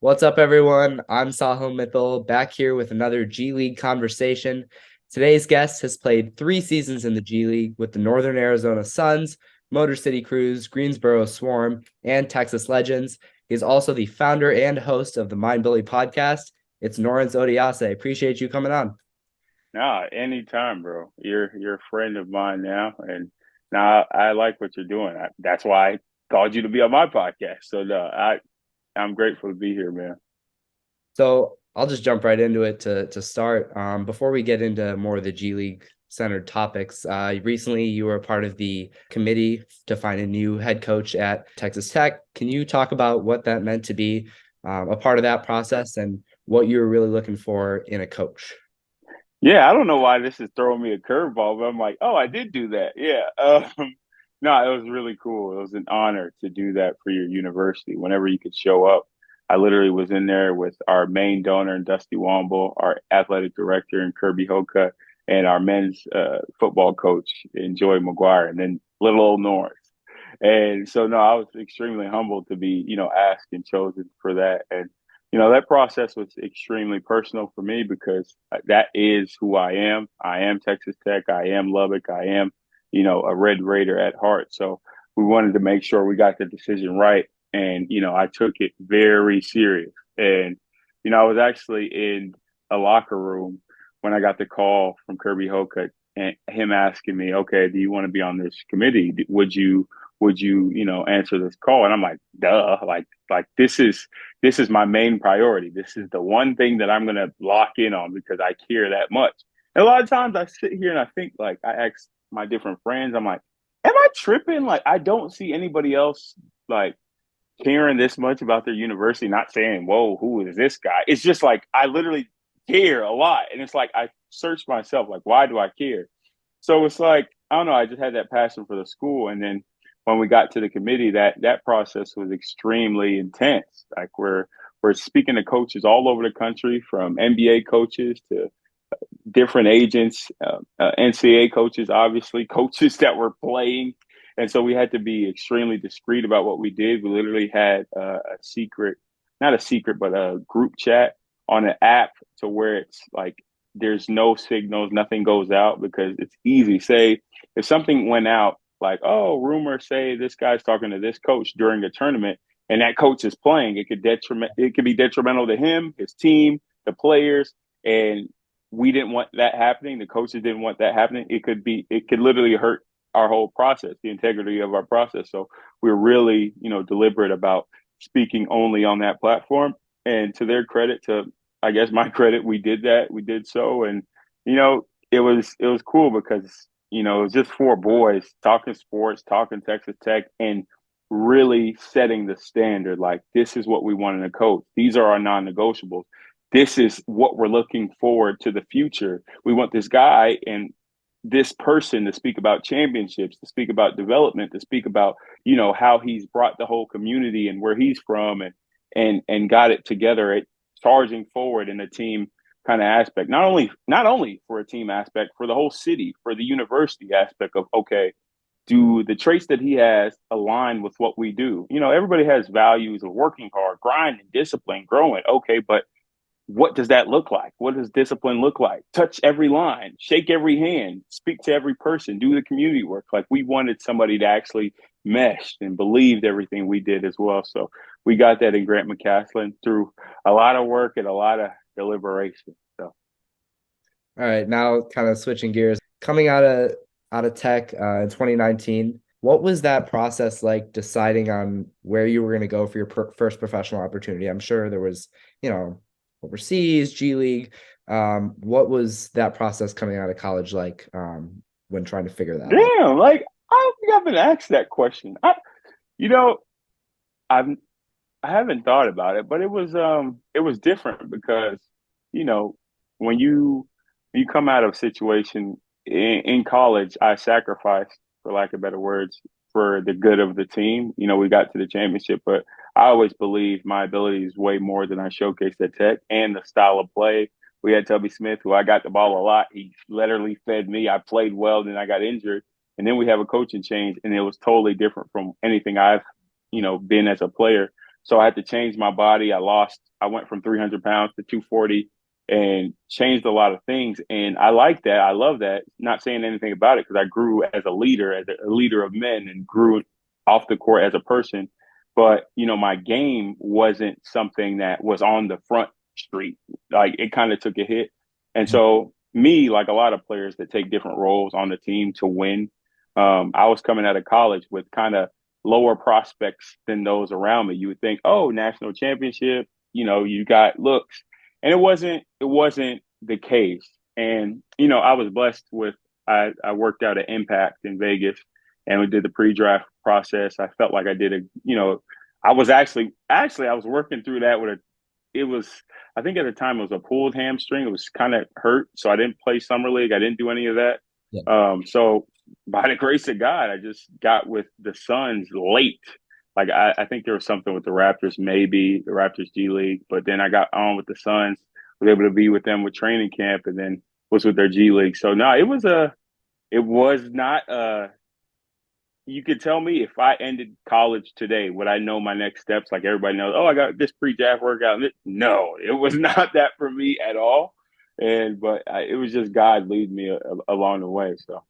What's up, everyone? I'm Sahil Mithil, back here with another G League conversation. Today's guest has played 3 seasons in the G League with the Northern Arizona Suns, Motor City Cruise, Greensboro Swarm, and Texas Legends. He is also the founder and host of the Mind Bully podcast. It's Norense Odiase. Appreciate you coming on. No, anytime, bro. You're a friend of mine now, and now I like what you're doing. That's why I called you to be on my podcast. So no, I'm grateful to be here, man. So I'll just jump right into it to start. Before we get into more of the G League centered topics, recently you were a part of the committee to find a new head coach at Texas Tech. Can you talk about what that meant to be a part of that process and what you were really looking for in a coach? Yeah, I don't know why this is throwing me a curveball, but I'm like, oh, I did do that. Yeah. No, it was really cool. It was an honor to do that for your university. Whenever you could show up, I literally was in there with our main donor, Dusty Womble, our athletic director, and Kirby Hoka, and our men's football coach, and Joy McGuire, and then little old Norris. And so, no, I was extremely humbled to be, asked and chosen for that. And that process was extremely personal for me because that is who I am. I am Texas Tech. I am Lubbock. I am, a Red Raider at heart. So we wanted to make sure we got the decision right. And, I took it very serious. And, I was actually in a locker room when I got the call from Kirby Hocutt and him asking me, okay, do you want to be on this committee? Would you answer this call? And I'm like, duh, like this is my main priority. This is the one thing that I'm going to lock in on because I care that much. And a lot of times I sit here and I think, like, I ask my different friends, I'm like, am I tripping? Like, I don't see anybody else like caring this much about their university, not saying, whoa, who is this guy? It's just like, I literally care a lot. And it's like, I search myself, like, why do I care? So it's like, I don't know, I just had that passion for the school. And then when we got to the committee, that process was extremely intense. Like we're speaking to coaches all over the country, from NBA coaches to different agents, NCAA coaches, obviously, coaches that were playing. And so we had to be extremely discreet about what we did. We literally had a secret, not a secret, but a group chat on an app to where it's like there's no signals, nothing goes out because it's easy. Say if something went out, like, oh, rumors say this guy's talking to this coach during a tournament, and that coach is playing, it could be detrimental to him, his team, the players, and we didn't want that happening. The coaches didn't want that happening. It could literally hurt our whole process, the integrity of our process. So we're really, deliberate about speaking only on that platform. And to their credit, to I guess my credit, we did that. We did so, and it was cool because it was just four boys talking sports, talking Texas Tech, and really setting the standard. Like, this is what we want in a coach. These are our non-negotiables. This is what we're looking forward to the future. We want this guy and this person to speak about championships, to speak about development, to speak about, how he's brought the whole community and where he's from, and got it together at charging forward in a team kind of aspect. Not only for a team aspect, for the whole city, for the university aspect of, okay, do the traits that he has align with what we do? Everybody has values of working hard, grinding, discipline, growing. Okay, but what does that look like? What does discipline look like? Touch every line, shake every hand, speak to every person, do the community work. Like, we wanted somebody to actually mesh and believed everything we did as well. So we got that in Grant McCaslin through a lot of work and a lot of deliberation. So All right, now kind of switching gears, coming out of tech in 2019. What was that process like deciding on where you were going to go for your first professional opportunity? I'm sure there was, you know, overseas, G League. What was that process coming out of college like when trying to figure that out? damn, like, I don't think I've been asked that question. You know, I've I haven't thought about it, but it was different because, you know, when you come out of a situation in college, I sacrificed, for lack of better words, for the good of the team. We got to the championship, but I always believe my ability is way more than I showcased at Tech, and the style of play. We had Tubby Smith, who I got the ball a lot. He literally fed me. I played well, then I got injured. And then we have a coaching change, and it was totally different from anything I've, been as a player. So I had to change my body. I went from 300 pounds to 240 and changed a lot of things. And I like that. I love that. Not saying anything about it because I grew as a leader, as a leader of men, and grew off the court as a person. But, my game wasn't something that was on the front street. Like it kind of took a hit. And so, me, like a lot of players that take different roles on the team to win, I was coming out of college with kind of lower prospects than those around me. You would think, oh, national championship, you got looks. And it wasn't the case. And, I was blessed with I worked out at Impact in Vegas and we did the pre-draft process. I felt like I did I was actually I was working through that with it was I think at the time it was a pulled hamstring. It was kind of hurt, so I didn't play summer league. I didn't do any of that. Yeah. So by the grace of God, I just got with the Suns late. Like I think there was something with the Raptors, maybe the Raptors G League, but then I got on with the Suns, was able to be with them with training camp, and then was with their G League. So no, it was not you could tell me if I ended college today, would I know my next steps? Like everybody knows, oh, I got this pre-draft workout. No, it was not that for me at all. It was just God leading me along the way. So,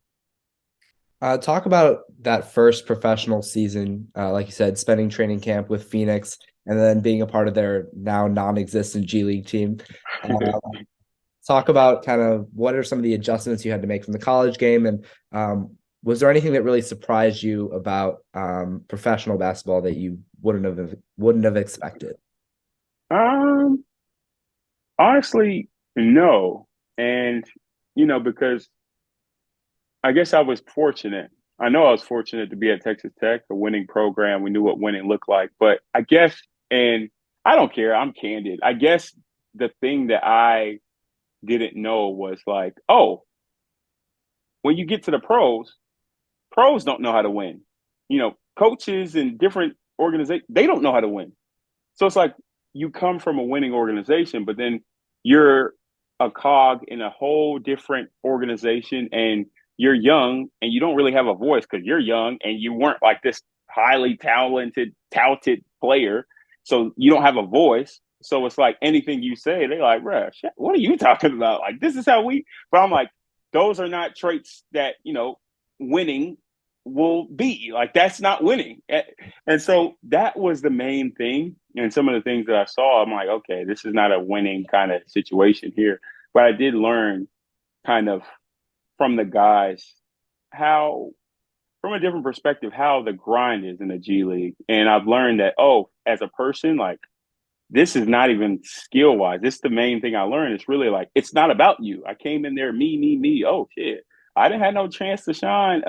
Talk about that first professional season, like you said, spending training camp with Phoenix and then being a part of their now non-existent G League team. Talk about kind of what are some of the adjustments you had to make from the college game, and was there anything that really surprised you about professional basketball that you wouldn't have expected? um, honestly, no, and because I guess I was fortunate. I know I was fortunate to be at Texas Tech, a winning program. We knew what winning looked like. But I guess, and I don't care, I'm candid. I guess the thing that I didn't know was like, oh, when you get to the pros don't know how to win. Coaches and different organizations, they don't know how to win. So it's like you come from a winning organization, but then you're a cog in a whole different organization and you're young and you don't really have a voice because you're young and you weren't like this highly touted player. So you don't have a voice. So it's like anything you say, they're like, bruh, shit, what are you talking about? Like, this is how but I'm like, those are not traits that, winning will be. Like, that's not winning. And so that was the main thing. And some of the things that I saw, I'm like, okay, this is not a winning kind of situation here. But I did learn kind of from the guys how, from a different perspective, how the grind is in the G League. And I've learned that, oh, as a person, like, this is not even skill wise. This is the main thing I learned. It's really like, it's not about you. I came in there, me, me, me. Oh, shit. I didn't have no chance to shine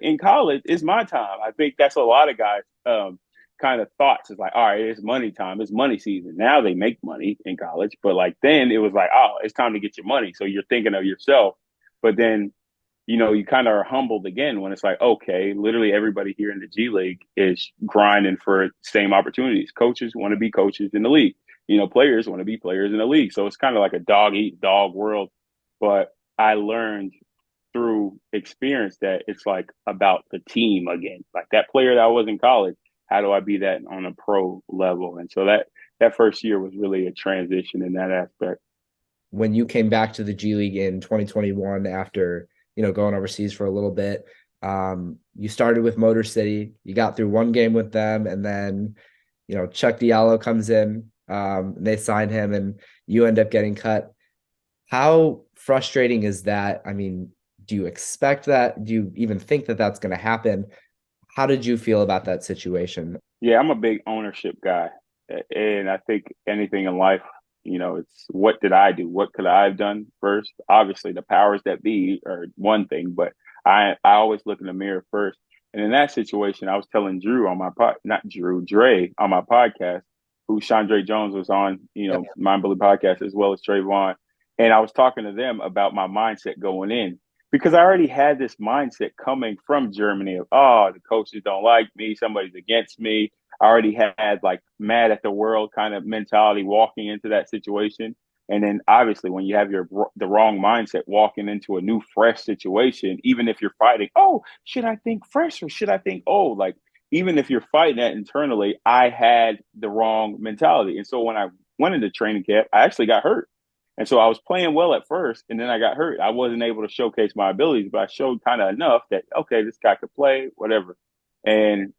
in college. It's my time. I think that's a lot of guys kind of thoughts. It's like, all right, it's money time. It's money season. Now they make money in college. But like then it was like, oh, it's time to get your money. So you're thinking of yourself. But then you kind of are humbled again when it's like, okay, literally everybody here in the G League is grinding for same opportunities. Coaches want to be coaches in the league. Players want to be players in the league. So it's kind of like a dog eat dog world. But I learned through experience that it's like about the team again. Like that player that I was in college, how do I be that on a pro level? And so that first year was really a transition in that aspect. When you came back to the G League in 2021 after, going overseas for a little bit, you started with Motor City. You got through one game with them, and then, Chuck Diallo comes in, and they sign him, and you end up getting cut. How frustrating is that? I mean, do you expect that? Do you even think that that's going to happen? How did you feel about that situation? Yeah, I'm a big ownership guy. And I think anything in life, it's what did I do? What could I have done first? Obviously, the powers that be are one thing, but I always look in the mirror first. And in that situation, I was telling Drew on my not Drew, Dre on my podcast, who Chandre Jones was on, Yep. Mind Bully podcast, as well as Trayvon. And I was talking to them about my mindset going in because I already had this mindset coming from Germany of, oh, the coaches don't like me, somebody's against me. I already had like mad at the world kind of mentality walking into that situation. And then obviously when you have the wrong mindset walking into a new fresh situation, even if you're fighting, oh, should I think fresh or should I think old? Like, even if you're fighting that internally, I had the wrong mentality. And so when I went into training camp, I actually got hurt. And so I was playing well at first, and then I got hurt. I wasn't able to showcase my abilities, but I showed kind of enough that, okay, this guy could play, whatever. And,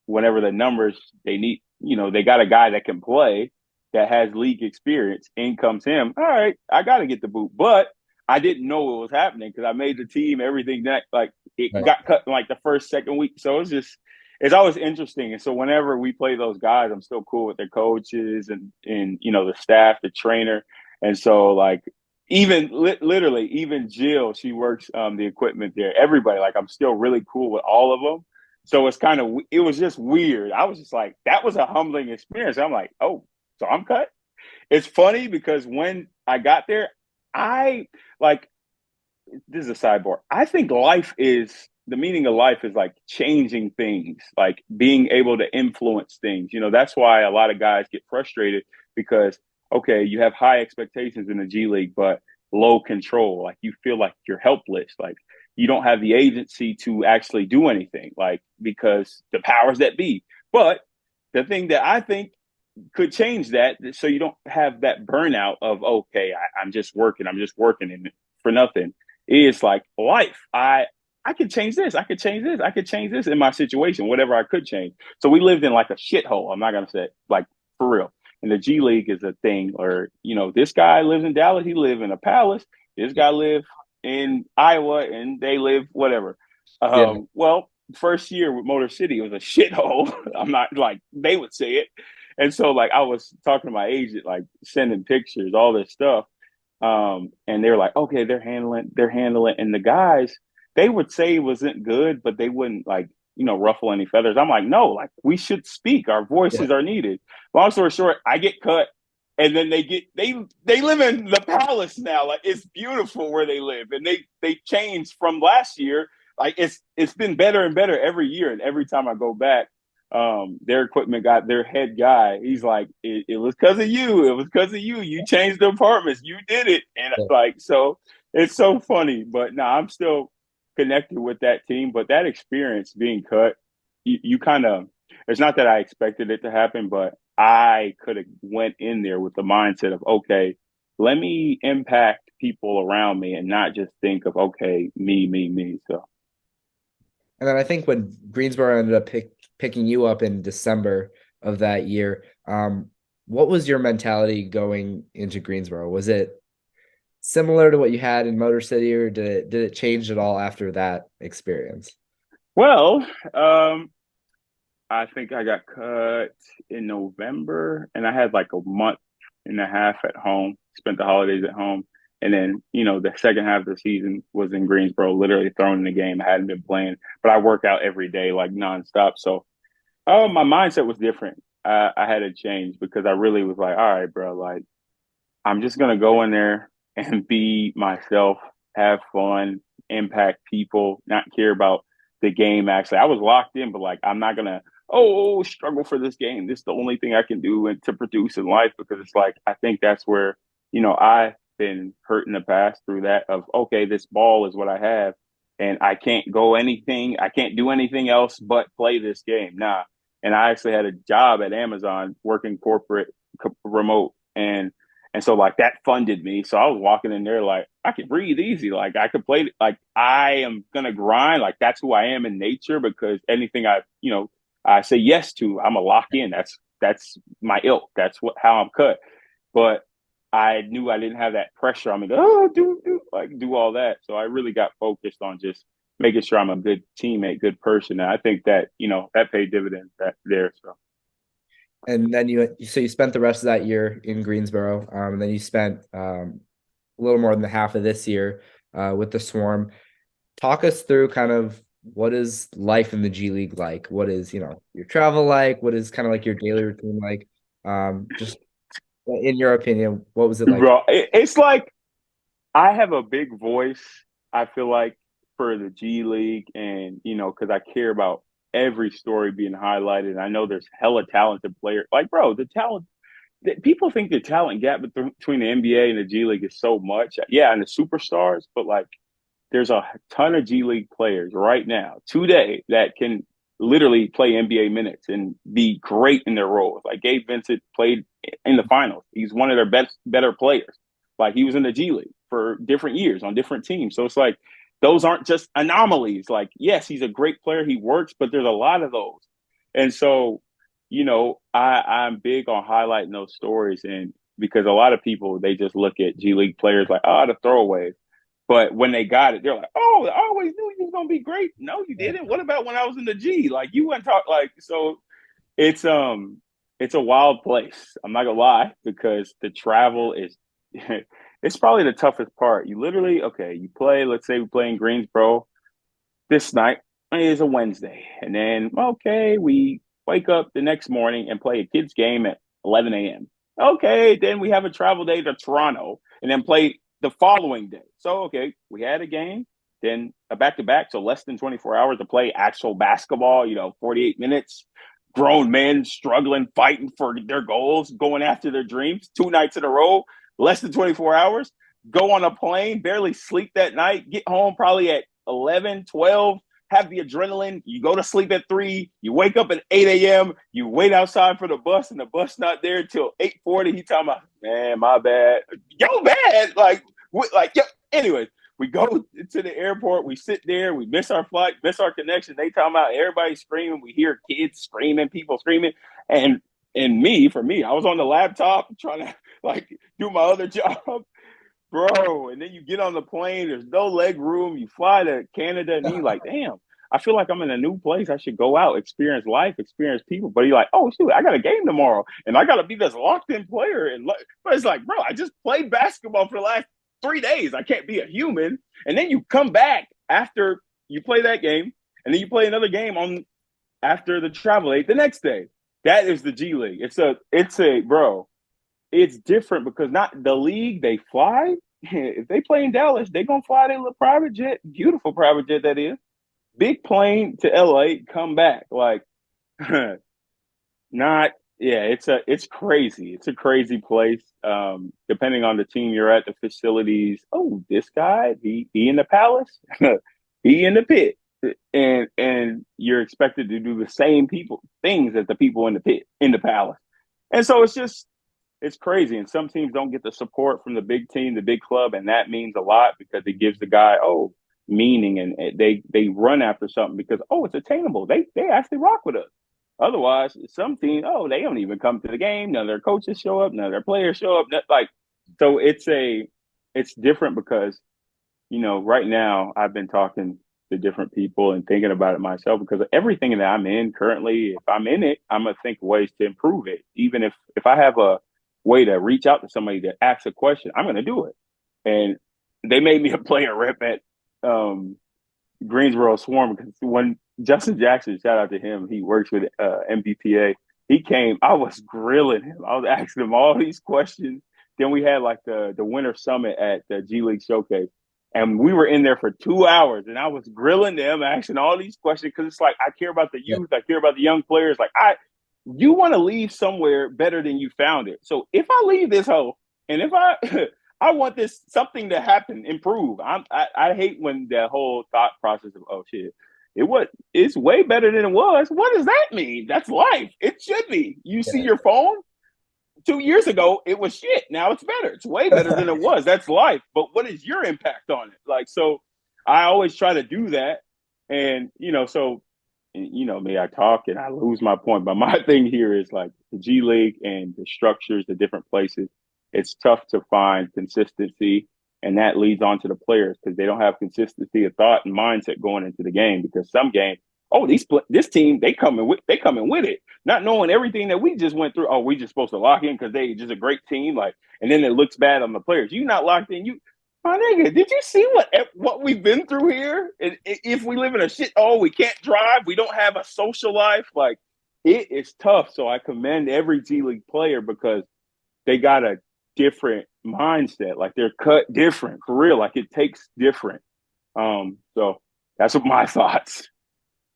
whenever the numbers they need, they got a guy that can play, that has league experience, in comes him. All right, I got to get the boot. But I didn't know what was happening because I made the team, everything that, like, it Right. got cut in like the first, second week. So it's always interesting. And so whenever we play those guys, I'm still cool with their coaches and the staff, the trainer. And so, like, even literally, even Jill, she works the equipment there. Everybody, like, I'm still really cool with all of them. So it was just weird. I was just like, that was a humbling experience. I'm like, oh, so I'm cut. It's funny because when I got there, I like, this is a sidebar. I think life is the meaning of life is like changing things, like being able to influence things. That's why a lot of guys get frustrated because, okay, you have high expectations in the G League, but low control. Like, you feel like you're helpless. Like, you don't have the agency to actually do anything, like, because the powers that be. But the thing that I think could change that, so you don't have that burnout of, okay, I'm just working, and for nothing. It's like life. I could change this, I could change this, I could change this in my situation, whatever I could change. So we lived in like a shithole. I'm not gonna say it, like, for real. And the G League is a thing, or this guy lives in Dallas, he live in a palace. This guy live in Iowa, and they live whatever. Yeah. Well, first year with Motor City, it was a shithole. I'm not, like, they would say it. And so, like, I was talking to my agent, like, sending pictures, all this stuff. And they were like, okay, they're handling. And the guys, they would say it wasn't good, but they wouldn't, like, ruffle any feathers. I'm like, no, like, we should speak. Our Yeah. voices are needed. Long story short, I get cut. And then they live in the palace now. Like, it's beautiful where they live. And they changed from last year. Like, it's been better and better every year. And every time I go back, their equipment got their head guy. He's like, it was because of you. It was because of you. You changed the apartments. You did it. And, Yeah. like, so it's so funny. But no, I'm still connected with that team. But that experience being cut, you kind of, it's not that I expected it to happen, but I could have went in there with the mindset of, okay, let me impact people around me and not just think of, okay, me, me, me. So And then I think when Greensboro ended up picking you up in December of that year, what was your mentality going into Greensboro? Was it similar to what you had in Motor City, or did it change at all after that experience? well, I think I got cut in November, and I had like a month and a half at home, spent the holidays at home. And then, the second half of the season was in Greensboro, literally thrown in the game. I hadn't been playing, but I work out every day, like, nonstop. So, my mindset was different. I had to change because I really was like, all right, bro, like, I'm just going to go in there and be myself, have fun, impact people, not care about the game. Actually, I was locked in, but, like, I'm not going to, struggle for this game. This is the only thing I can do and to produce in life, because it's like, I think that's where, I've been hurt in the past through that of, okay, this ball is what I have, and I can't I can't do anything else but play this game. Nah. And I actually had a job at Amazon working corporate remote, and so, like, that funded me. So I was walking in there like, I could breathe easy. Like, I could play, like, I am gonna grind. Like, that's who I am in nature, because anything I say yes to, I'm a lock in. That's my ilk. That's how I'm cut. But I knew I didn't have that pressure. I mean, do all that. So I really got focused on just making sure I'm a good teammate, good person. And I think that, that paid dividends there. So And then you spent the rest of that year in Greensboro, and then you spent a little more than the half of this year with the Swarm. Talk us through kind of what is life in the G League like? What is, your travel like? What is kind of like your daily routine like? Just in your opinion, what was it like? bro, it's like, I have a big voice, I feel like, for the G League, and, because I care about every story being highlighted. I know there's hella talented players. Like, bro, the talent, people think the talent gap between the NBA and the G League is so much. Yeah, and the superstars, but, like, there's a ton of G League players right now, today, that can literally play NBA minutes and be great in their roles. Like Gabe Vincent played in the finals. He's one of their better players. Like he was in the G League for different years on different teams. So it's like those aren't just anomalies. Like, yes, he's a great player. He works, but there's a lot of those. And so, I'm big on highlighting those stories, and because a lot of people they just look at G League players like, oh, the throwaways. But when they got it, they're like, "Oh, I always knew you was gonna be great." No, you didn't. What about when I was in the G? Like you went talk like so. It's it's a wild place. I'm not gonna lie because the travel is it's probably the toughest part. You literally okay, you play. Let's say we play in Greensboro this night. It is a Wednesday, and then okay, we wake up the next morning and play a kids game at 11 a.m. Okay, then we have a travel day to Toronto, and then play the following day. So okay, we had a game, then a back to back, so less than 24 hours to play actual basketball. 48 minutes. Grown men struggling, fighting for their goals, going after their dreams. 2 nights in a row, less than 24 hours. Go on a plane, barely sleep that night. Get home probably at 11, 12, have the adrenaline. You go to sleep at 3, you wake up at 8 a.m., you wait outside for the bus, and the bus not there until 8:40. He talking about, man, my bad. Yo, bad. Yo, anyways, we go to the airport, we sit there, we miss our flight, miss our connection. They talking about everybody screaming. We hear kids screaming, people screaming. For me, I was on the laptop trying to like do my other job. Bro, and then you get on the plane, there's no leg room, you fly to Canada, and you like, damn, I feel like I'm in a new place. I should go out, experience life, experience people. But you're like, oh shoot, I got a game tomorrow, and I got to be this locked in player. But it's like, bro, I just played basketball for the last 3 days. I can't be a human. And then you come back after you play that game, and then you play another game on after the travel day the next day. That is the G League. It's a bro. It's different because not the league they fly. If they play in Dallas, they gonna fly their little private jet, beautiful private jet that is, big plane to LA, come back. Like not yeah, it's crazy. It's a crazy place. Depending on the team you're at, the facilities. Oh, this guy, he in the palace, he in the pit. And you're expected to do the same people things as the people in the pit in the palace. And so it's crazy. And some teams don't get the support from the big team, the big club, and that means a lot because it gives the guy meaning, and they run after something because it's attainable. They actually rock with us. Otherwise, some teams they don't even come to the game. None of their coaches show up. None of their players show up. Like so, it's different because right now I've been talking to different people and thinking about it myself because everything that I'm in currently, if I'm in it, I'm gonna think of ways to improve it. Even if I have a way to reach out to somebody to ask a question, I'm gonna do it. And they made me a player rep at Greensboro Swarm because when Justin Jackson, shout out to him, he works with MBPA. He came, I was grilling him. I was asking him all these questions. Then we had like the winter summit at the G League Showcase. And we were in there for 2 hours, and I was grilling them, asking all these questions because it's like I care about the Yeah. youth, I care about the young players. Like you want to leave somewhere better than you found it. So if I leave this hole, and if I I want this something to happen, improve. I hate when that whole thought process of shit, it's way better than it was. What does that mean? That's life. It should be. You see your phone, 2 years ago, it was shit. Now it's better. It's way better than it was. That's life. But what is your impact on it? Like, so I always try to do that. And, me, I talk and I lose my point. But my thing here is like the G League and the structures, the different places, it's tough to find consistency. And that leads on to the players because they don't have consistency of thought and mindset going into the game because some games, this team, they coming with it not knowing everything that we just went through. Oh, we just supposed to lock in because they just a great team. Like, and then it looks bad on the players. You not locked in. My nigga, did you see what we've been through here? And if we live in a shit, we can't drive. We don't have a social life. Like, it is tough. So I commend every G League player because they got a different mindset. Like they're cut different for real. Like it takes different. So that's what my thoughts.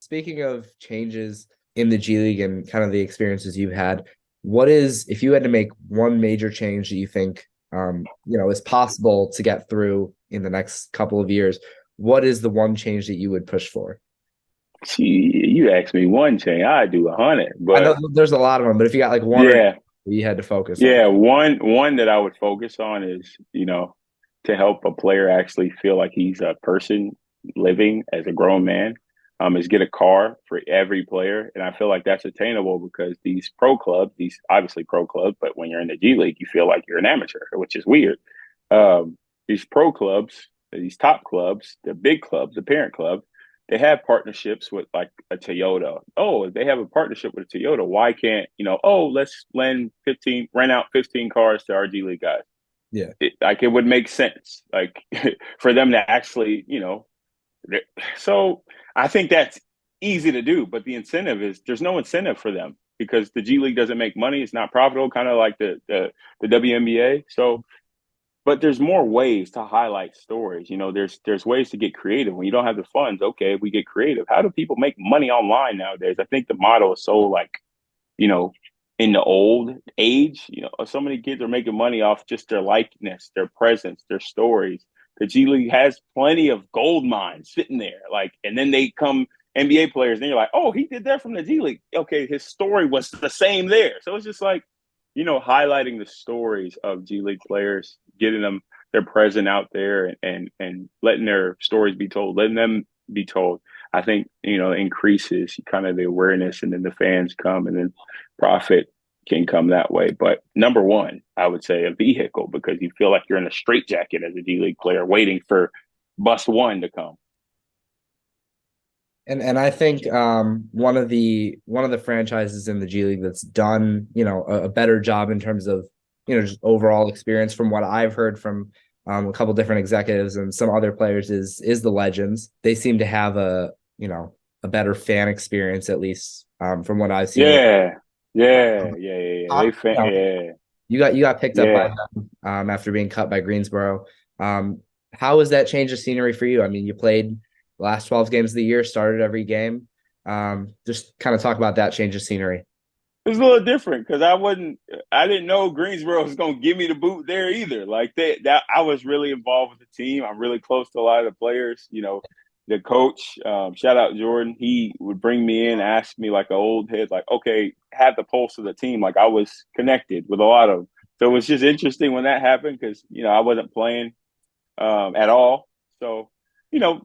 Speaking of changes in the G League and kind of the experiences you've had, what is, if you had to make one major change that you think, is possible to get through in the next couple of years, what is the one change that you would push for? You asked me one chain, I do 100. I know But there's a lot of them, but if you got like one or two yeah, you had to focus on. yeah, one that I would focus on is, to help a player actually feel like he's a person living as a grown man, is get a car for every player. And I feel like that's attainable because these pro clubs, these obviously pro clubs, but when you're in the G League, you feel like you're an amateur, which is weird. Um, these pro clubs, these top clubs, the big clubs, the parent clubs, they have partnerships with like a Toyota. Oh, if they have a partnership with a Toyota, why can't, let's rent out 15 cars to our G League guys. Yeah. Like it would make sense, like for them to actually, so I think that's easy to do, but the incentive is there's no incentive for them because the G League doesn't make money. It's not profitable, kind of like the WNBA. So but there's more ways to highlight stories. There's ways to get creative. When you don't have the funds, okay, we get creative. How do people make money online nowadays? I think the model is so like, you know, in the old age, so many kids are making money off just their likeness, their presence, their stories. The G League has plenty of gold mines sitting there. Like, and then they come NBA players, and you're like, oh, he did that from the G League. Okay, his story was the same there. So it's just like, highlighting the stories of G League players, getting them their present out there and letting their stories be told, letting them be told. I think, increases kind of the awareness and then the fans come and then profit can come that way. But number one, I would say a vehicle because you feel like you're in a straitjacket as a D League player waiting for bus one to come. And I think one of the franchises in the G League that's done, a better job in terms of, just overall experience from what I've heard from a couple different executives and some other players is the Legends. They seem to have a better fan experience, at least from what I've seen. Yeah. Yeah. Um, Yeah. Yeah. Yeah. Yeah. you got picked up by Yeah. them after being cut by Greensboro. How was that change of scenery for you? I mean, you played the last 12 games of the year, started every game. Just kind of talk about that change of scenery. It's a little different because I didn't know Greensboro was going to give me the boot there either. Like that I was really involved with the team. I'm really close to a lot of the players. The coach, shout out Jordan, he would bring me in, ask me like an old head, like, okay, have the pulse of the team. Like I was connected with a lot of them. So it was just interesting when that happened because, I wasn't playing at all. So,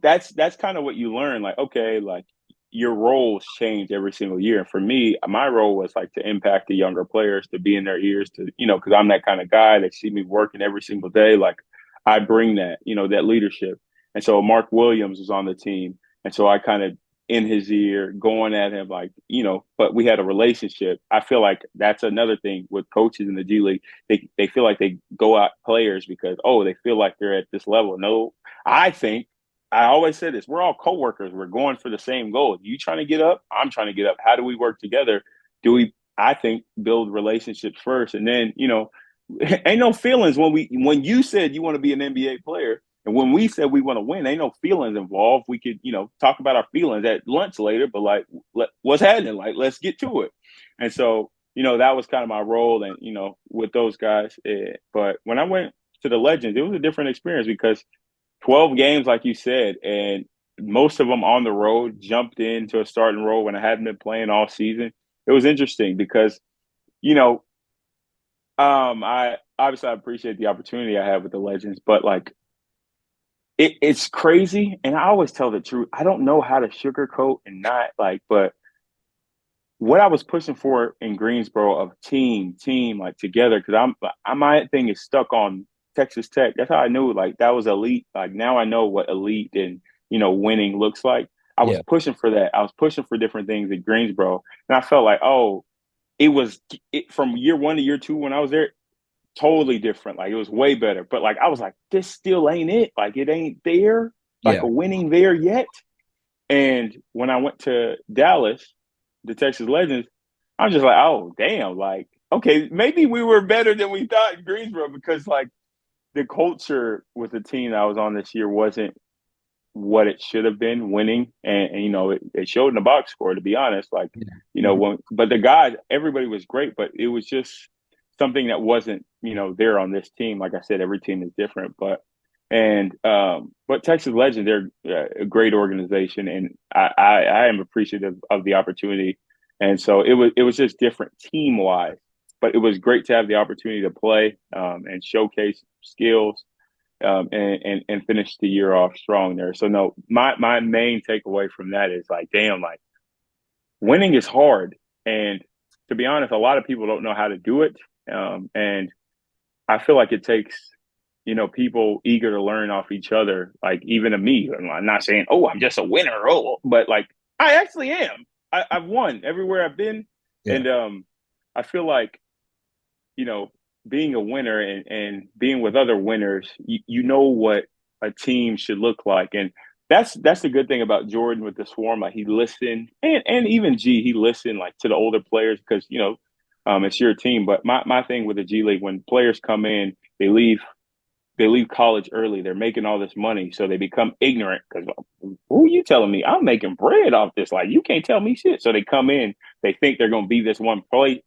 that's kind of what you learn. Like, okay, like your roles change every single year. And for me, my role was like to impact the younger players, to be in their ears, to, because I'm that kind of guy. They see me working every single day. Like I bring that, that leadership. And so Mark Williams was on the team. And so I kind of in his ear, going at him like, but we had a relationship. I feel like that's another thing with coaches in the G League. They feel like they go out players because, oh, they feel like they're at this level. No, I think I always say this: we're all coworkers. We're going for the same goal. You trying to get up? I'm trying to get up. How do we work together? Do we? I think build relationships first, and then ain't no feelings when you said you want to be an NBA player. And when we said we want to win, ain't no feelings involved. We could, talk about our feelings at lunch later, but like, what's happening? Like, let's get to it. And so, that was kind of my role, and with those guys. But when I went to the Legends, it was a different experience because 12 games, like you said, and most of them on the road, jumped into a starting role when I hadn't been playing all season. It was interesting because, you know, I obviously I appreciate the opportunity I have with the Legends, but like it's crazy. And I always tell the truth. I don't know how to sugarcoat and not like, but what I was pushing for in Greensboro of team, like together, because my thing is stuck on Texas Tech. That's how I knew like that was elite. Like now I know what elite and winning looks like. I was Yeah. pushing for that. I was pushing for different things at Greensboro, and I felt like, oh, it from year one to year two when I was there, totally different. Like it was way better. But like I was like, this still ain't it. Like it ain't there. Like Yeah. a winning there yet. And when I went to Dallas, the Texas Legends, I'm just like, oh damn, like okay, maybe we were better than we thought in Greensboro because like the culture with the team that I was on this year wasn't what it should have been winning, and it showed in the box score to be honest. Like Yeah. but the guys, everybody was great, but it was just something that wasn't there on this team. Like I said, every team is different, but And but Texas Legend, they're a great organization, and I am appreciative of the opportunity. And so it was just different team wise, but it was great to have the opportunity to play and showcase skills and finish the year off strong there. So no, my main takeaway from that is like, damn, like winning is hard, and to be honest, a lot of people don't know how to do it. And I feel like it takes, people eager to learn off each other, like even to me. I'm not saying, oh, I'm just a winner, but like I actually am. I've won everywhere I've been. Yeah. And I feel like, you know, being a winner and being with other winners, you know what a team should look like. And that's the good thing about Jordan with the Swarm. Like he listened, and even G, he listened like to the older players because, it's your team. But my thing with the G League, when players come in, they leave college early. They're making all this money, so they become ignorant because who are you telling me? I'm making bread off this. Like you can't tell me shit. So they come in, they think they're going to be this one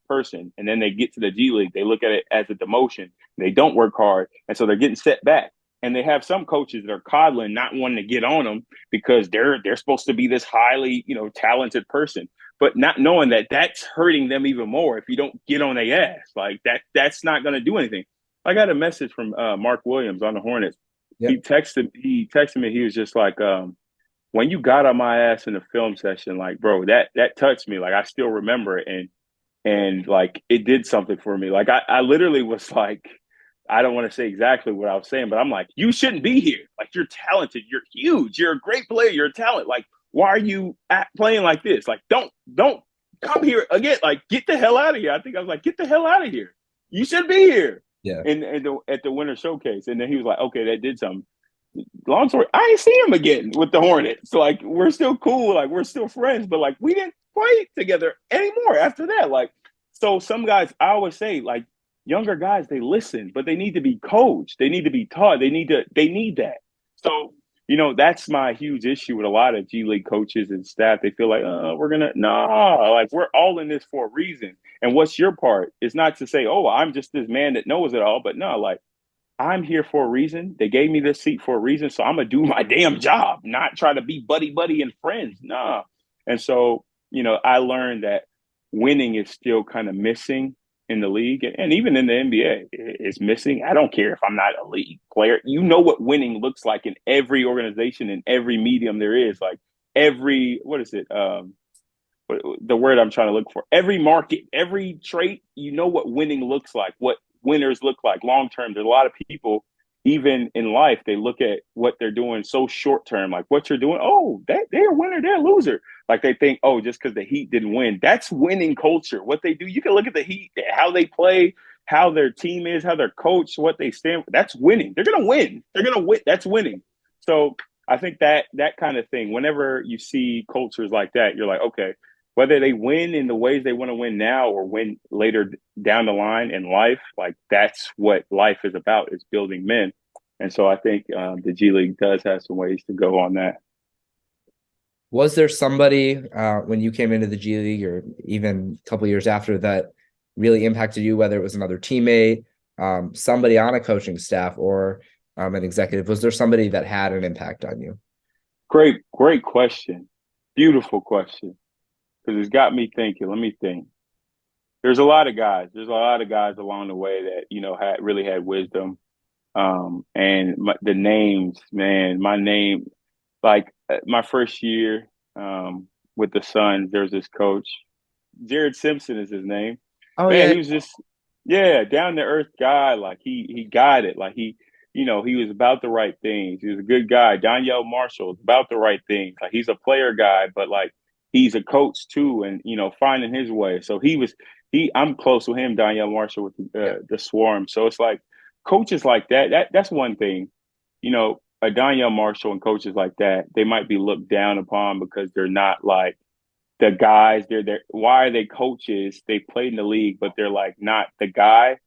person, and then they get to the G League. They look at it as a demotion. They don't work hard, and so they're getting set back. And they have some coaches that are coddling, not wanting to get on them because they're supposed to be this highly talented person, but not knowing that that's hurting them even more if you don't get on their ass. Like that's not going to do anything. I got a message from Mark Williams on the Hornets. He Yep. texted. He texted me. He was just like, "When you got on my ass in the film session, like, bro, that touched me. Like, I still remember it, and like, it did something for me. Like, I literally was like, I don't want to say exactly what I was saying, but I'm like, you shouldn't be here. Like, you're talented. You're huge. You're a great player. You're a talent. Like, why are you playing like this? Like, don't come here again. Like, get the hell out of here. I think I was like, get the hell out of here. You should be here." Yeah. At the winter showcase. And then he was like, okay, that did something. Long story, I ain't see him again with the Hornets. So like we're still cool, like we're still friends, but like we didn't play together anymore after that. Like, so some guys, I always say, like younger guys, they listen, but they need to be coached. They need to be taught. They need that. So, that's my huge issue with a lot of G League coaches and staff. They feel like, we're gonna nah, like we're all in this for a reason. And what's your part? It's not to say, oh, I'm just this man that knows it all, but no, like I'm here for a reason. They gave me this seat for a reason, so I'm gonna do my damn job, not try to be buddy buddy and friends. Nah. And so, I learned that winning is still kind of missing in the league, and even in the NBA, it's missing. I don't care if I'm not a league player. You know what winning looks like in every organization, in every medium there is. Like every, what is it? The word I'm trying to look for. Every market, every trait, you know what winning looks like, what winners look like long term. There's a lot of people, even in life, they look at what they're doing so short term, like what you're doing. Oh, they're a winner, they're a loser. Like they think, oh, just because the Heat didn't win, that's winning culture. What they do, you can look at the Heat, how they play, how their team is, how they're coached, what they stand for. That's winning. They're gonna win. They're gonna win. That's winning. So I think that kind of thing. Whenever you see cultures like that, you're like, okay, whether they win in the ways they want to win now or win later down the line in life, like that's what life is about, is building men. And so I think the G League does have some ways to go on that. Was there somebody when you came into the G League or even a couple years after that really impacted you, whether it was another teammate, somebody on a coaching staff, or an executive? Was there somebody that had an impact on you? Great question. Beautiful question. Because it's got me thinking. Let me think. There's a lot of guys. There's a lot of guys along the way that, had really had wisdom. And the names, man, my name, like my first year with the Suns, there's this coach, Jared Simpson is his name. Oh Man, yeah. he was just, yeah, down to earth guy. Like he got it. Like he was about the right things. He was a good guy. Danielle Marshall is about the right things. Like he's a player guy, but like he's a coach too, and finding his way. So I'm close with him, Danielle Marshall with Yeah. the Swarm. So it's like coaches like that. That's one thing. A Danielle Marshall and coaches like that, they might be looked down upon because they're not like the guys. They're why are they coaches? They played in the league, but they're like not the guy.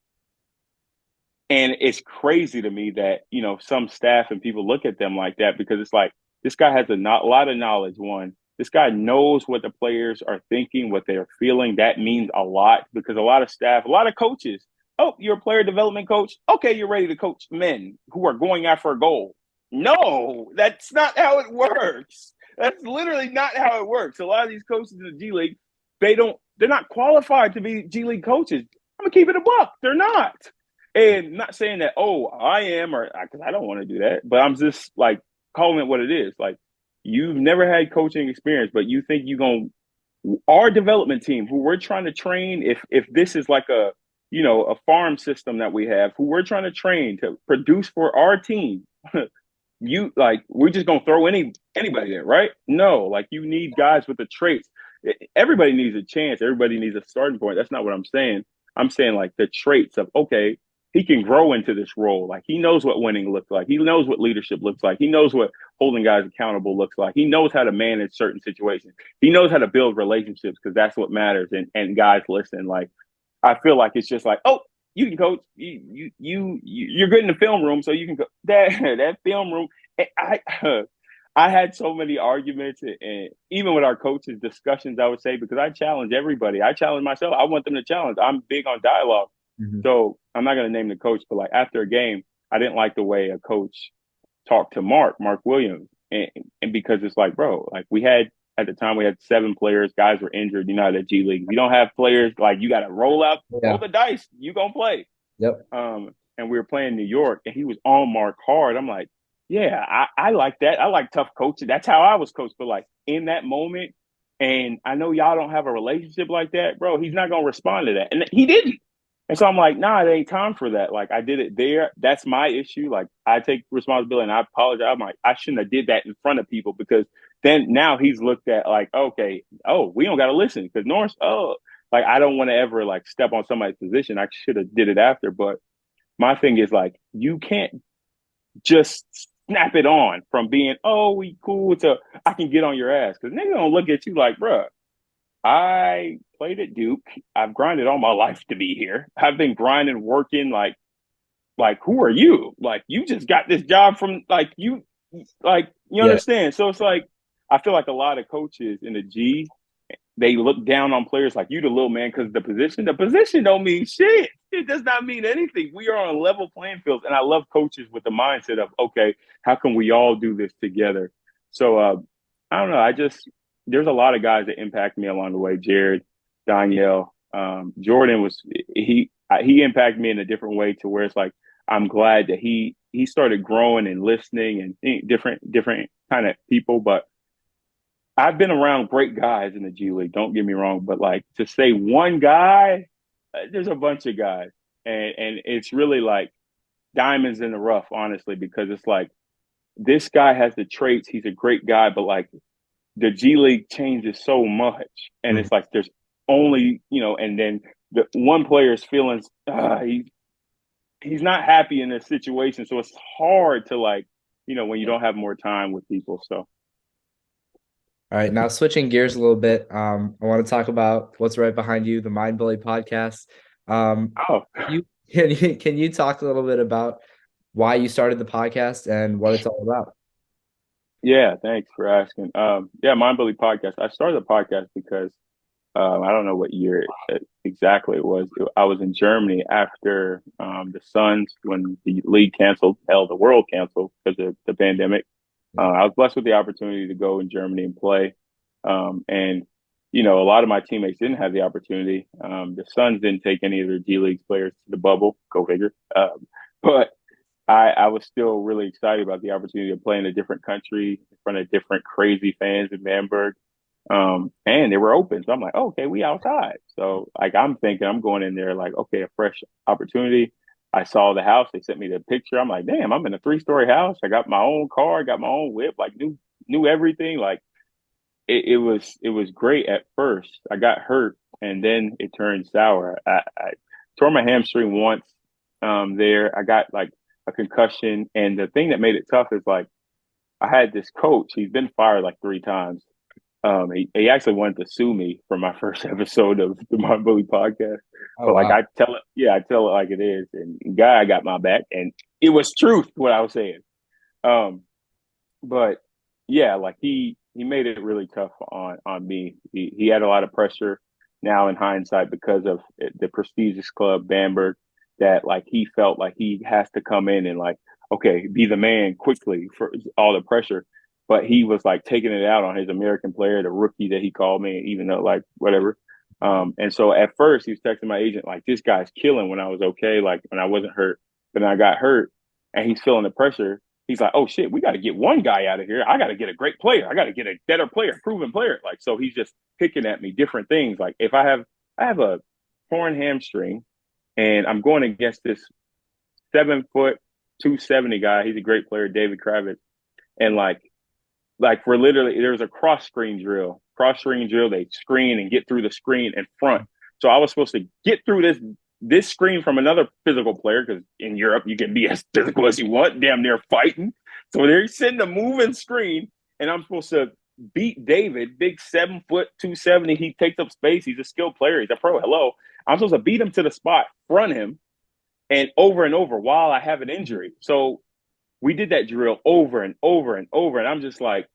And it's crazy to me that, some staff and people look at them like that because it's like this guy has lot of knowledge. One, this guy knows what the players are thinking, what they're feeling. That means a lot because a lot of staff, a lot of coaches, oh, you're a player development coach. Okay, you're ready to coach men who are going after a goal. No, that's not how it works. That's literally not how it works. A lot of these coaches in the G League, they're not qualified to be G League coaches. I'm gonna keep it a buck. They're not. And not saying that, oh, I am, or because I don't want to do that, but I'm just like calling it what it is. Like, you've never had coaching experience, but you think you're going to, our development team, who we're trying to train, if this is like a, a farm system that we have, who we're trying to train to produce for our team, you like, we're just gonna throw anybody there, right? No, like, you need guys with the traits. Everybody needs a chance. Everybody needs a starting point. That's not what I'm saying. I'm saying like the traits of, okay, he can grow into this role. Like, he knows what winning looks like. He knows what leadership looks like. He knows what holding guys accountable looks like. He knows how to manage certain situations. He knows how to build relationships, because that's what matters. And guys listen. Like, I feel like it's just like, oh, you can coach. You're good in the film room, so you can go that film room. I I had so many arguments, and even with our coaches discussions, I would say, because I challenge everybody. I challenge myself. I want them to challenge. I'm big on dialogue. Mhm. So I'm not going to name the coach, but like, after a game, I didn't like the way a coach talked to Mark Williams, and because it's like, bro, like, we had at the time we had 7 players. Guys were injured. You know, at the G League, you don't have players, like, you got to roll Yeah. the dice. You gonna play. Yep. And we were playing New York, and he was on Mark hard. I'm like, yeah, I like that. I like tough coaching. That's how I was coached. But like, in that moment, and I know y'all don't have a relationship like that, bro. He's not gonna respond to that, and he didn't. And so I'm like, nah, it ain't time for that. Like, I did it there. That's my issue. Like, I take responsibility, and I apologize. I'm like, I shouldn't have did that in front of people, because then now he's looked at like, okay, oh, we don't got to listen because Norris, oh, like, I don't want to ever like step on somebody's position. I should have did it after. But my thing is like, you can't just snap it on from being, oh, we cool, to I can get on your ass, because nigga gonna look at you like, bruh, I played at Duke. I've grinded all my life to be here. I've been grinding, working. Like, who are you? Like, you just got this job from, like, you Yeah. understand? So it's like, I feel like a lot of coaches in the G, they look down on players like you, the little man, because the position don't mean shit. It does not mean anything. We are on a level playing field, and I love coaches with the mindset of, okay, how can we all do this together? So I don't know. There's a lot of guys that impact me along the way. Jared, Danielle, Jordan he impacted me in a different way, to where it's like, I'm glad that he started growing and listening, and different kind of people, but I've been around great guys in the G League. Don't get me wrong, but like, to say one guy, there's a bunch of guys, and it's really like diamonds in the rough, honestly, because it's like, this guy has the traits. He's a great guy, but like, the G League changes so much, and Mhm. it's like, there's only, and then the one player's feelings, he's not happy in this situation, so it's hard to like, when you don't have more time with people. So All right, now switching gears a little bit, I want to talk about what's right behind you, the Mind Bully podcast. oh You can you talk a little bit about why you started the podcast and what it's all about? yeah, thanks for asking. Yeah, Mind Bully podcast. I started the podcast because I don't know what year exactly it was. I was in Germany after the Suns, when the league canceled, hell, the world canceled because of the pandemic. I was blessed with the opportunity to go in Germany and play. And, a lot of my teammates didn't have the opportunity. The Suns didn't take any of their G League players to the bubble, go figure. But I was still really excited about the opportunity to play in a different country in front of different crazy fans in Bamberg. And they were open. So I'm like, oh, okay, we outside. So like, I'm thinking I'm going in there like, okay, a fresh opportunity. I saw the house. They sent me the picture. I'm like, damn, I'm in a 3-story house. I got my own car, I got my own whip, like, knew everything. Like, it was great at first. I got hurt, and then it turned sour. I tore my hamstring once there. I got like a concussion. And the thing that made it tough is like, I had this coach. He's been fired like 3 times. He actually wanted to sue me for my first episode of the My Bully podcast. Oh But like, wow. I tell it like it is. And guy got my back, and it was truth what I was saying. Um, but yeah, like, he made it really tough on me. He had a lot of pressure now in hindsight, because of the prestigious club Bamberg. that like he felt like he has to come in and like, okay, be the man quickly for all the pressure. But he was like taking it out on his American player, the rookie that he called me, even though like whatever. And so at first he was texting my agent like, this guy's killing when I was okay, like when I wasn't hurt. But then I got hurt and he's feeling the pressure. He's like, oh shit, we got to get one guy out of here. I got to get a great player. I got to get a better player, proven player. Like, so he's just picking at me different things. Like if I have a torn hamstring and I'm going against this 7 foot, 270 guy. He's a great player, David Kravitz. And like we're literally, there's a cross screen drill. They screen and get through the screen in front. So I was supposed to get through this screen from another physical player because in Europe you can be as physical as you want, damn near fighting. So they're sending a moving screen, and I'm supposed to beat David, big 7 foot, 270. He takes up space. He's a skilled player. He's a pro. Hello. I'm supposed to beat him to the spot, front him, and over while I have an injury. So we did that drill over and over and over. And I'm just like,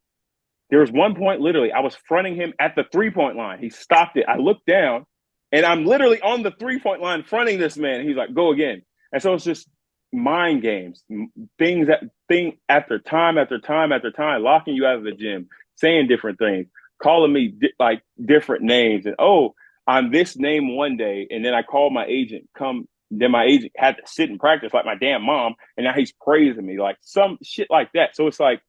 there was one point literally, I was fronting him at the 3 point line. He stopped it. I looked down and I'm literally on the 3 point line fronting this man. And he's like, go again. And so it's just mind games, thing after time after time after time, locking you out of the gym, saying different things, calling me like different names. And oh, I'm this name one day. And then I called my agent, then my agent had to sit and practice like my damn mom. And now he's praising me, like some shit like that. So it's like,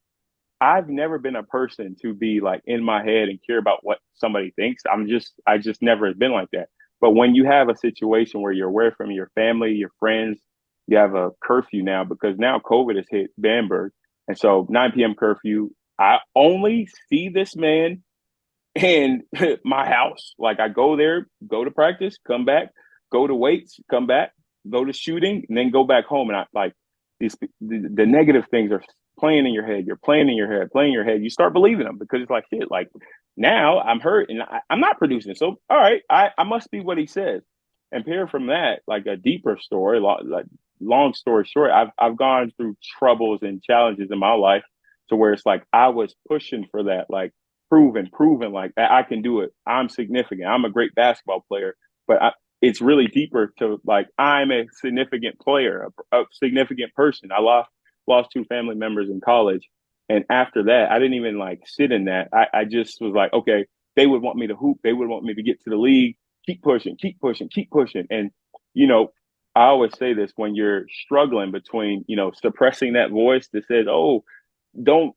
I've never been a person to be like in my head and care about what somebody thinks. I just never been like that. But when you have a situation where you're away from your family, your friends, you have a curfew now because now COVID has hit Bamberg. And so 9 p.m. curfew, I only see this man in my house. Like I go there, go to practice, come back, go to weights, come back, go to shooting, and then go back home. And I like the negative things are playing in your head. You're playing in your head, playing in your head. You start believing them because it's like shit. Like now I'm hurt and I'm not producing. So all right, I must be what he says. And pair from that, like a deeper story, like long story short, I've gone through troubles and challenges in my life to where it's like I was pushing for that, like proven like I can do it. I'm significant. I'm a great basketball player, but it's really deeper to like I'm a significant player, a significant person. I lost two family members in college, and after that, I didn't even like sit in that. I just was like, okay, they would want me to hoop. They would want me to get to the league. Keep pushing, keep pushing, keep pushing, and you know. I always say this when you're struggling between, suppressing that voice that says, "Oh, don't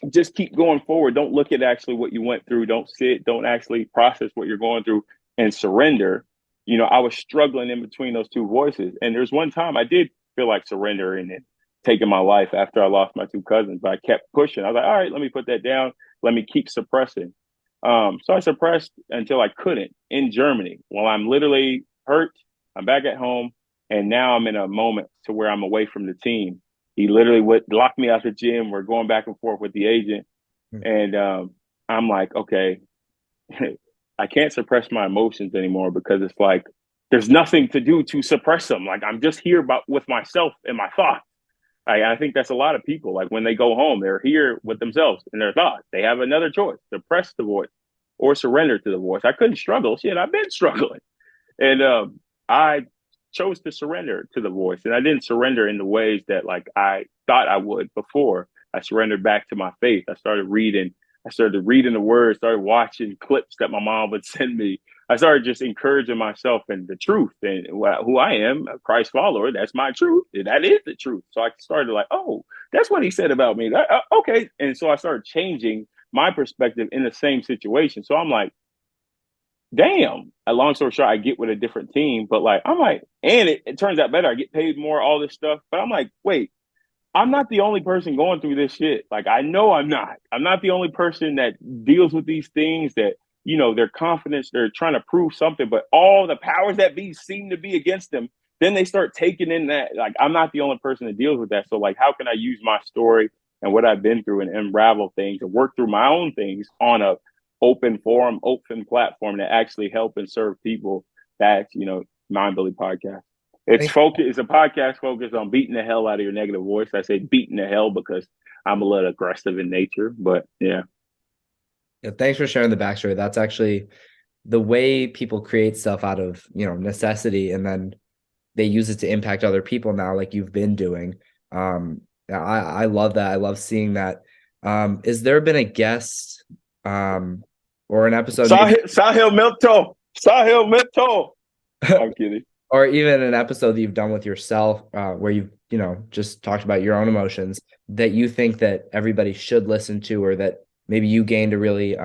just keep going forward. Don't look at actually what you went through. Don't sit. Don't actually process what you're going through and surrender." I was struggling in between those two voices. And there's one time I did feel like surrendering and taking my life after I lost my two cousins, but I kept pushing. I was like, all right, let me put that down. Let me keep suppressing. So I suppressed until I couldn't in Germany. While I'm literally hurt, I'm back at home. And now I'm in a moment to where I'm away from the team. He literally would lock me out the gym. We're going back and forth with the agent. And I'm like, okay, I can't suppress my emotions anymore because it's like there's nothing to do to suppress them. Like I'm just here with myself and my thoughts. I think that's a lot of people. Like when they go home, they're here with themselves and their thoughts. They have another choice: suppress the voice or surrender to the voice. I couldn't struggle. Shit, I've been struggling, and I chose to surrender to the voice, and I didn't surrender in the ways that like I thought I would before. I surrendered back to my faith. I started reading the word, started watching clips that my mom would send me. I started just encouraging myself in the truth and who I am, a Christ follower. That's my truth. That is the truth. So I started like, oh, that's what he said about me. Okay. And so I started changing my perspective in the same situation. So I'm like, damn. A long story short, I get with a different team, but like, I'm like, and it turns out better. I get paid more, all this stuff. But I'm like, wait, I'm not the only person going through this shit. Like, I know I'm not. I'm not the only person that deals with these things that, their confidence, they're trying to prove something, but all the powers that be seem to be against them. Then they start taking in that, like, I'm not the only person that deals with that. So, like, how can I use my story and what I've been through and unravel things and work through my own things on a open forum, open platform that actually help and serve people? That's, Mind Billy Podcast. It's a podcast focused on beating the hell out of your negative voice. I say beating the hell because I'm a little aggressive in nature, but yeah. Yeah, thanks for sharing the backstory. That's actually the way people create stuff out of, necessity. And then they use it to impact other people now, like you've been doing. I love that. I love seeing that. Has there been a guest or an episode maybe Sahil Milto. Sahil Milto. I'm kidding. or even an episode that you've done with yourself where you've, just talked about your own emotions that you think that everybody should listen to, or that maybe you gained a really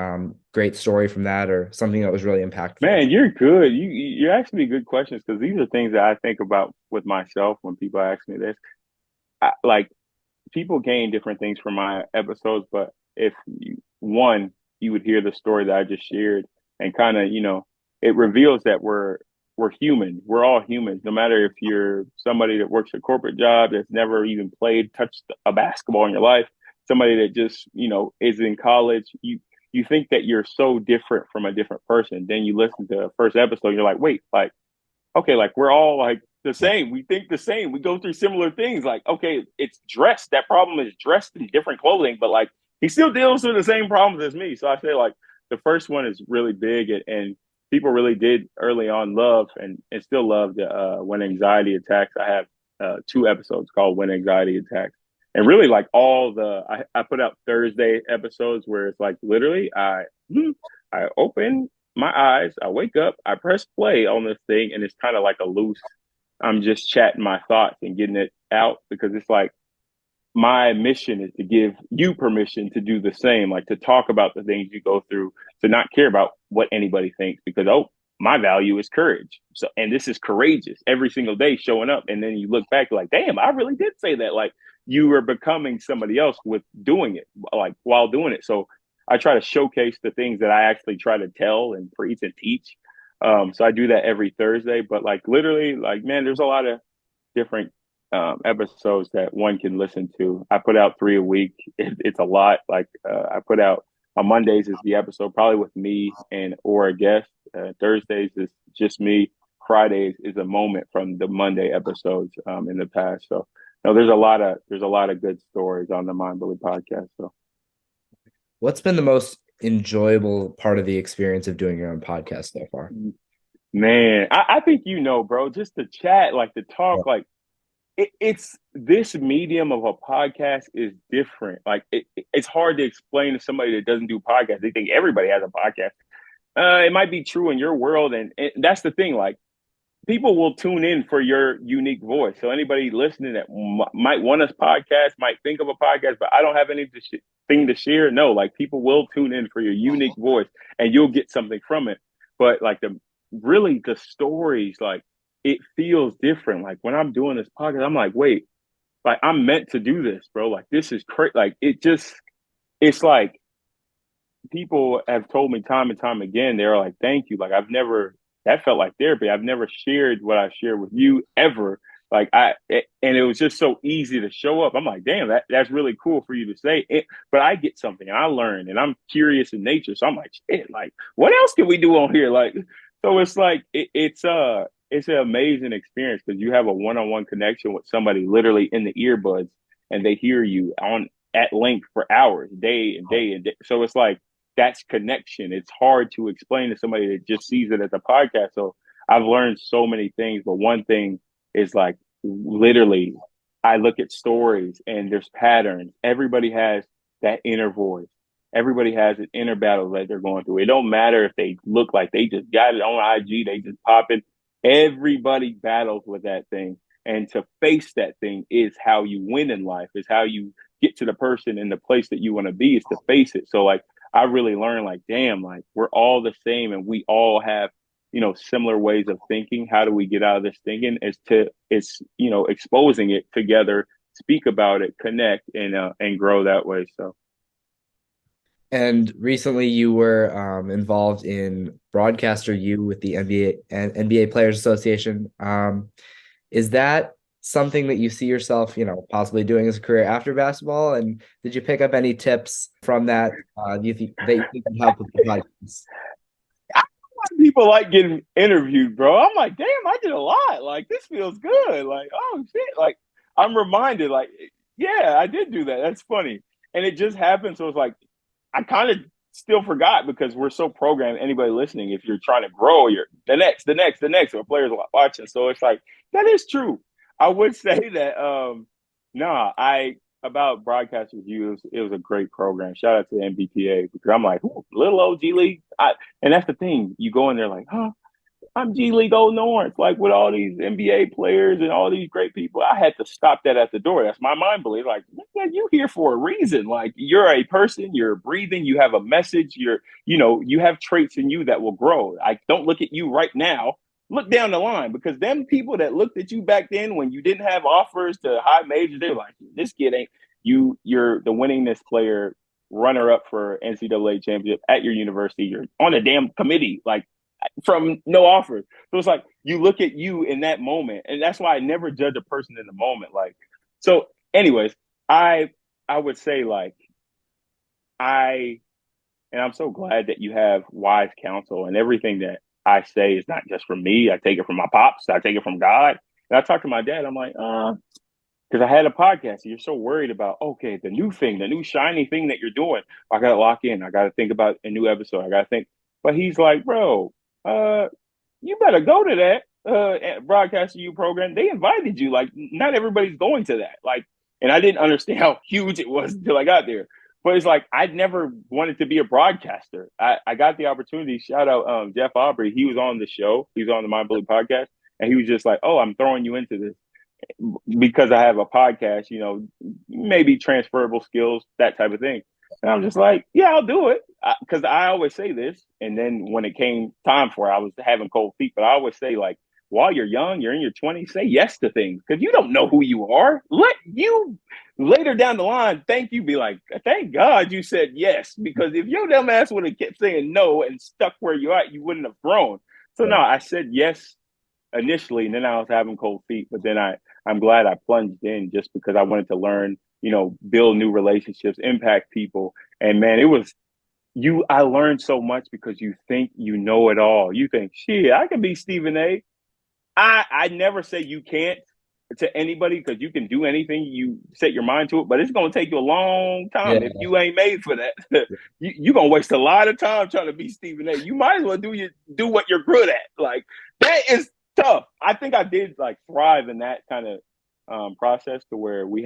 great story from that, or something that was really impactful? Man, you're good. You're asking me good questions because these are things that I think about with myself when people ask me this. Like people gain different things from my episodes, but if you would hear the story that I just shared and kind of, it reveals that we're human. We're all humans. No matter if you're somebody that works a corporate job that's never even touched a basketball in your life, somebody that just, is in college, you think that you're so different from a different person. Then you listen to the first episode, you're like, wait, like okay, like we're all like the same. We think the same. We go through similar things. Like, okay, it's dressed. That problem is dressed in different clothing, but like he still deals with the same problems as me. So I say like the first one is really big, and people really did early on love and still love the when anxiety attacks. I have two episodes called When Anxiety Attacks. And really like I put out Thursday episodes where it's like literally I open my eyes, I wake up, I press play on this thing, and it's kind of like a loose. I'm just chatting my thoughts and getting it out because it's like my mission is to give you permission to do the same, like to talk about the things you go through, to not care about what anybody thinks because, oh, my value is courage. So, and this is courageous every single day showing up. And then you look back like, damn, I really did say that. Like you are becoming somebody else with doing it, like while doing it. So I try to showcase the things that I actually try to tell and preach and teach. So I do that every Thursday, but like literally, like, man, there's a lot of different episodes that one can listen to. I put out 3 a week. It's a lot. Like I put out on Mondays is the episode probably with me and or a guest. Thursdays is just me. Fridays is a moment from the Monday episodes in the past. So no, there's a lot of good stories on the Mind Bully podcast. So What's been the most enjoyable part of the experience of doing your own podcast so far? man, I think bro, just the chat, like the Yeah. talk, like it's this medium of a podcast is different. Like it's hard to explain to somebody that doesn't do podcasts. They think everybody has a podcast. It might be true in your world, and that's the thing. Like people will tune in for your unique voice. So anybody listening that might want a podcast might think of a podcast, but I don't have anything to share. No, like people will tune in for your unique voice, and you'll get something from it. But like the stories, like it feels different. Like when I'm doing this podcast, I'm like, wait, like I'm meant to do this, bro. Like this is crazy. Like it's like people have told me time and time again, they're like, thank you. Like that felt like therapy. I've never shared what I share with you ever. And it was just so easy to show up. I'm like, damn, that's really cool for you to say it. But I get something and I learn and I'm curious in nature. So I'm like, shit, like what else can we do on here? Like, so it's like, it's an amazing experience because you have a one-on-one connection with somebody literally in the earbuds and they hear you at length for hours, day and day and day. So it's like, that's connection. It's hard to explain to somebody that just sees it as a podcast. So I've learned so many things, but one thing is like literally I look at stories and there's patterns. Everybody has that inner voice. Everybody has an inner battle that they're going through. It don't matter if they look like they just got it on IG, they just pop it. Everybody battles with that thing. And to face that thing is how you win in life, is how you get to the person in the place that you want to be, is to face it. So like I really learned like, damn, like we're all the same and we all have, similar ways of thinking. How do we get out of this thinking? Exposing it together, speak about it, connect and grow that way. So And recently you were involved in Broadcaster U with the NBA and NBA Players Association. Is that something that you see yourself, possibly doing as a career after basketball? And did you pick up any tips from that? Do you think that you think can help with the podcast? people like getting interviewed, bro. I'm like, damn, I did a lot. Like this feels good. Like, oh shit. Like I'm reminded, like, yeah, I did do that. That's funny. And it just happened. So it's like I kind of still forgot because we're so programmed. Anybody listening, if you're trying to grow, you're the next, or players watching. So it's like that is true. I would say that nah, I about broadcast with you, it was a great program. Shout out to the NBPA because I'm like, ooh, little old G League. And that's the thing. You go in there like, huh? I'm G League Old Norense, like with all these NBA players and all these great people. I had to stop that at the door. That's my mind belief. Like, man, you here for a reason. Like, you're a person, you're breathing, you have a message, you have traits in you that will grow. I don't look at you right now. Look down the line because them people that looked at you back then when you didn't have offers to high majors, they're like, this kid ain't you. You're the winningest player, runner up for NCAA championship at your university. You're on a damn committee. Like from no offers. So it's like you look at you in that moment, and that's why I never judge a person in the moment. Like, so, anyways, I would say like I and I'm so glad that you have wise counsel and everything that I say is not just from me. I take it from my pops. I take it from God. And I talk to my dad. I'm like, because I had a podcast. You're so worried about, okay, the new thing, the new shiny thing that you're doing. I got to lock in. I got to think about a new episode. I got to think. But he's like, bro, uh, you better go to that broadcasting you program. They invited you. Like, not everybody's going to that. Like, and I didn't understand how huge it was until I got there. But it's like I'd never wanted to be a broadcaster. I got the opportunity. Shout out Jeff Aubrey. He was on the show. He was on the Mind Bully podcast, and he was just like, "Oh, I'm throwing you into this because I have a podcast. Maybe transferable skills, that type of thing." And I'm just like, yeah, I'll do it. Because I always say this. And then when it came time for it, I was having cold feet. But I always say, like, while you're young, you're in your 20s, say yes to things because you don't know who you are. Let you later down the line, thank you, be like, thank God you said yes. Because if your dumb ass would have kept saying no and stuck where you're at, you wouldn't have grown. So, no, Yeah. I said yes initially, and then I was having cold feet. But then I'm glad I plunged in just because I wanted to learn, build new relationships, impact people. And man, it was I learned so much because you think you know it all. You think, shit, I can be Stephen A. I never say you can't to anybody because you can do anything you set your mind to it, but it's gonna take you a long Yeah. time if you ain't made for that. You're gonna waste a lot of time trying to be Stephen A. You might as well do what you're good at. Like that is tough. I think I did like thrive in that kind of process to where we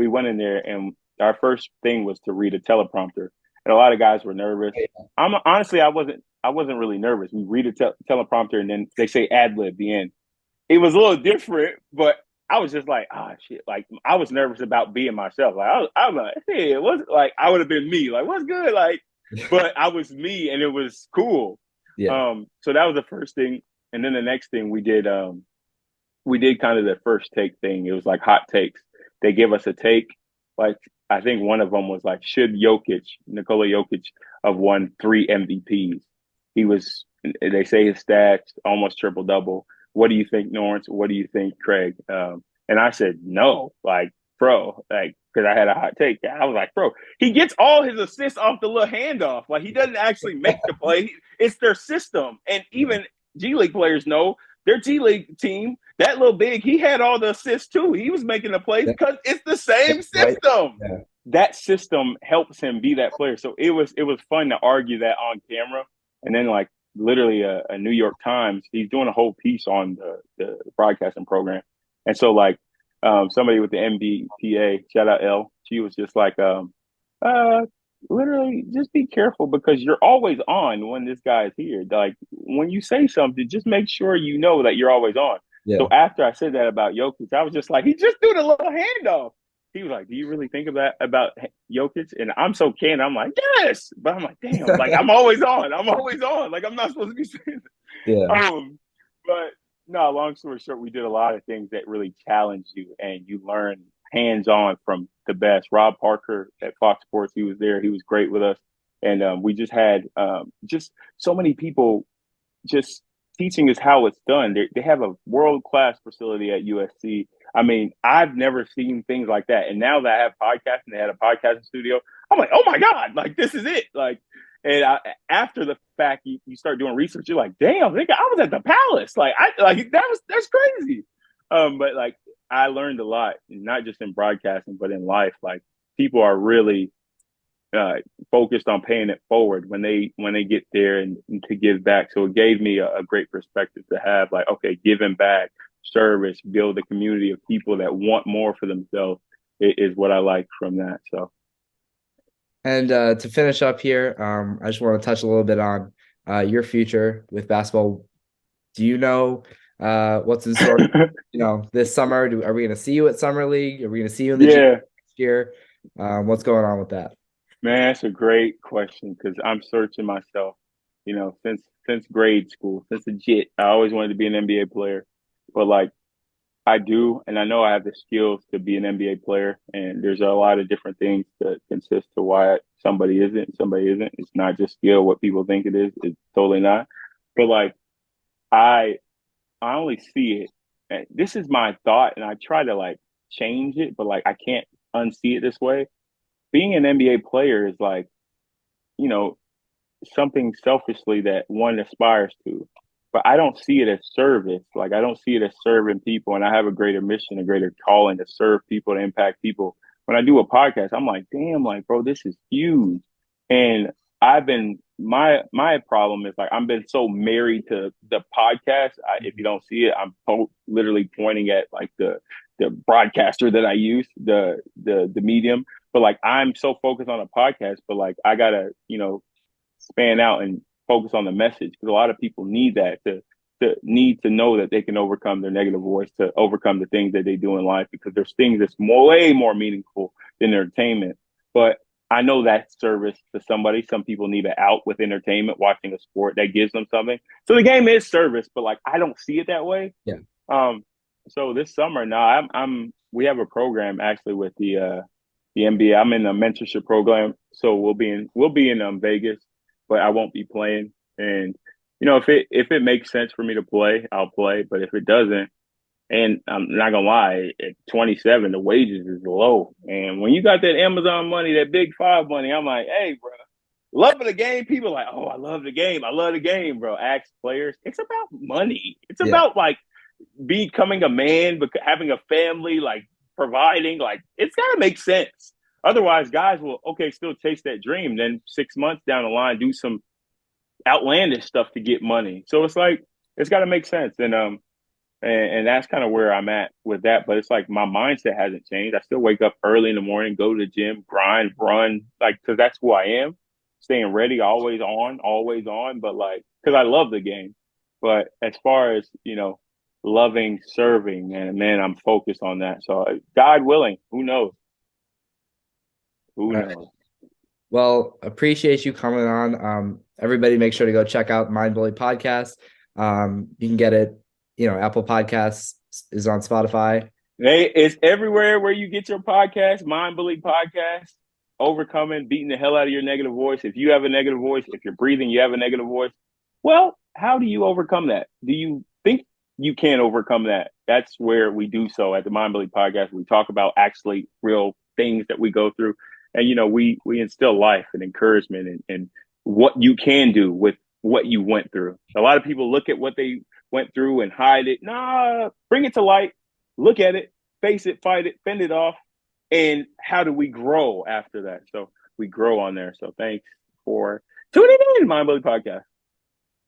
went in there and our first thing was to read a teleprompter, and a lot of guys were nervous. I'm honestly, I wasn't really nervous. We read a teleprompter and then they say ad lib the end. It was a little different, but I was just like, shit. Like I was nervous about being myself. Like I was like, hey, what's like I would have been me. Like, what's good? Like, but I was me and it was cool. Yeah. So that was the first thing. And then the next thing we did kind of the first take thing. It was like hot takes. They give us a take. Like I think one of them was like, should Nikola Jokic, have won 3 MVPs? He was. They say his stats almost triple double. What do you think, Norense? What do you think, Craig? And I said no, like bro, like because I had a hot take. I was like, bro, he gets all his assists off the little handoff. Like he doesn't actually make the play. It's their system, and even G League players know their G League team, that little big, he had all the assists too. He was making the plays Yeah. because it's the same Right. system. Yeah. That system helps him be that player. So it was fun to argue that on camera. And then like literally a New York Times, he's doing a whole piece on the broadcasting program. And so like somebody with the MBPA, shout out L, she was just like, uh, literally just be careful because you're always on when this guy is here. Like when you say something, just make sure you know that you're always on. So Yeah. after I said that about Jokic, I was just like, he just threw the little handoff. He was like, "Do you really think of that about Jokic?" And I'm so candid. I'm like, "Yes," but I'm like, "Damn!" Like I'm always on. I'm always on. Like I'm not supposed to be saying Yeah. that. But no. Long story short, we did a lot of things that really challenge you, and you learn hands on from the best. Rob Parker at Fox Sports, he was there. He was great with us, and we just had just so many people just teaching us how it's done. They have a world class facility at USC. I mean, I've never seen things like that. And now that I have podcasts and they had a podcasting studio, I'm like, oh my God, like this is it. Like, and after the fact, you start doing research. You're like, damn, nigga, I was at the Palace. Like, that's crazy. But like, I learned a lot, not just in broadcasting, but in life. Like, people are really uh, focused on paying it forward when they get there and to give back. So it gave me a great perspective to have like, okay, giving back, service, build a community of people that want more for themselves is what I like from that. So And to finish up here, I just want to touch a little bit on your future with basketball. Do you know what's in store? This summer, are we going to see you at Summer League? Are we going to see you in the G yeah, next year? What's going on with that? man, that's a great question because I'm searching myself. You know, since grade school, since a jit, I always wanted to be an NBA player, but like I do, and I know I have the skills to be an NBA player. And there's a lot of different things that consist to why somebody isn't. It's not just skill, what people think it is. It's totally not. But like I I only see it. And this is my thought, and I try to like change it, but like I can't unsee it this way. Being an NBA player is like, you know, something selfishly that one aspires to. But I don't see it as service. Like I don't see it as serving people. And I have a greater mission, a greater calling to serve people, to impact people. When I do a podcast, I'm like, damn, like, bro, this is huge. And I've been my problem is like I've been so married to the podcast. If you don't see it, literally pointing at like the broadcaster that I use, the medium. But like I'm so focused on a podcast, but like I gotta, span out and focus on the message because a lot of people need that to need to know that they can overcome their negative voice, to overcome the things that they do in life, because there's things that's way more meaningful than entertainment. But I know that's service to somebody. Some people need an out with entertainment, watching a sport that gives them something. So the game is service, but like I don't see it that way. Yeah. Um, so this summer now, I'm we have a program actually with the NBA. I'm in a mentorship program, so we'll be in Vegas, but I won't be playing. And if it makes sense for me to play, I'll play. But if it doesn't, and I'm not gonna lie, at 27, the wages is low. And when you got that Amazon money, that Big Five money, I'm like, hey, bro, loving the game. People are like, oh, I love the game. I love the game, bro. Ask players. It's about money. It's Yeah. about like becoming a man, but having a family, like providing. Like it's gotta make sense. Otherwise, guys will still chase that dream. Then 6 months down the line, do some outlandish stuff to get money. So it's like it's got to make sense, and that's kind of where I'm at with that. But it's like my mindset hasn't changed. I still wake up early in the morning, go to the gym, grind, run, like because that's who I am. Staying ready, always on, always on. But like because I love the game. But as far as loving, serving, and man, I'm focused on that. So God willing, who knows? Who All right. knows? Well, appreciate you coming on. Everybody make sure to go check out Mind Bully Podcast. You can get it, Apple Podcasts is on Spotify. Hey, it's everywhere where you get your podcast, Mind Bully Podcast, overcoming, beating the hell out of your negative voice. If you have a negative voice, if you're breathing, you have a negative voice. Well, how do you overcome that? Do you think you can overcome that? That's where we do so at the Mind Bully Podcast. We talk about actually real things that we go through. And, we instill life and encouragement and what you can do with what you went through. A lot of people look at what they went through and hide it. Nah, bring it to light, look at it, face it, fight it, fend it off. And how do we grow after that? So we grow on there. So thanks for tuning in, Mind Bully Podcast.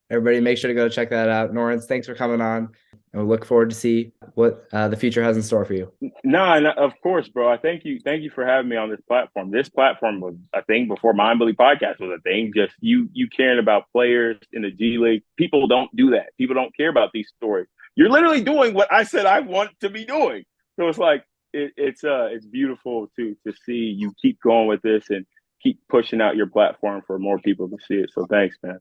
Everybody make sure to go check that out. Norense, thanks for coming on. And we look forward to see what the future has in store for you. No, of course, bro. I thank you for having me on this platform. This platform was a thing before Mind Bully Podcast was a thing. Just you caring about players in the G League. People don't do that. People don't care about these stories. You're literally doing what I said I want to be doing. So it's like it's beautiful to see you keep going with this and keep pushing out your platform for more people to see it. So thanks, man.